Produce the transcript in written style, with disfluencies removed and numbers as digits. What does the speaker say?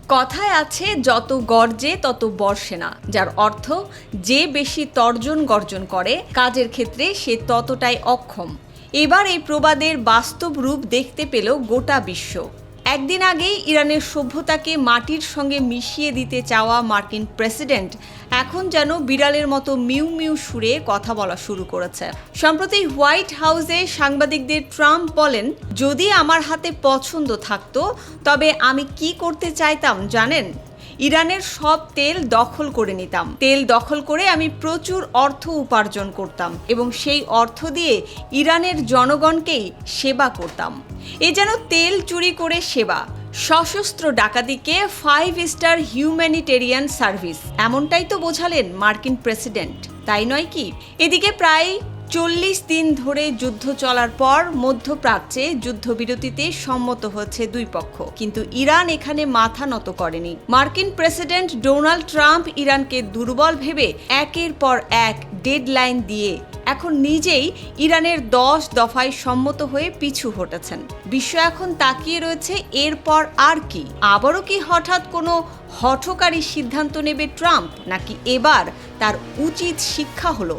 কথায় আছে যত গর্জে তত বর্ষে না, যার অর্থ যে বেশি তর্জন গর্জন করে কাজের ক্ষেত্রে সে ততটাই অক্ষম। এবার এই প্রবাদের বাস্তব রূপ দেখতে পেল গোটা বিশ্ব। একদিন আগেই ইরানের সভ্যতাকে মাটির সঙ্গে মিশিয়ে দিতে চাওয়া মার্কিন প্রেসিডেন্ট এখন যেন বিড়ালের মতো মিউ মিউ সুরে কথা বলা শুরু করেছে। সম্প্রতি হোয়াইট হাউসে সাংবাদিকদের ট্রাম্প বলেন, যদি আমার হাতে পছন্দ থাকতো তবে আমি কি করতে চাইতাম জানেন? ইরানের সব তেল দখল করে নিতাম। তেল দখল করে আমি প্রচুর অর্থ উপার্জন করতাম এবং সেই অর্থ দিয়ে ইরানের জনগণকেই সেবা করতাম। এ যেন তেল চুরি করে সেবা, সশস্ত্র ডাকাতিকে 5 স্টার হিউম্যানিটেরিয়ান সার্ভিস, এমনটাই তো বোঝালেন মার্কিন প্রেসিডেন্ট, তাই নয় কি? এদিকে প্রায় 40 দিন ধরে যুদ্ধ চলার পর মধ্যপ্রাচ্যে যুদ্ধবিরতিতে সম্মত হয়েছে দুই পক্ষ, কিন্তু ইরান এখানে মাথা নত করেনি। মার্কিন প্রেসিডেন্ট ডোনাল্ড ট্রাম্প ইরানকে দুর্বল ভেবে একের পর এক ডেডলাইন দিয়ে এখন নিজেই ইরানের 10 দফায় সম্মত হয়ে পিছু হটেছেন। বিশ্ব এখন তাকিয়ে রয়েছে এরপর আর কি? আবারও কি হঠাৎ কোনো হঠকারী সিদ্ধান্ত নেবে ট্রাম্প, নাকি এবার তার উচিত শিক্ষা হলো?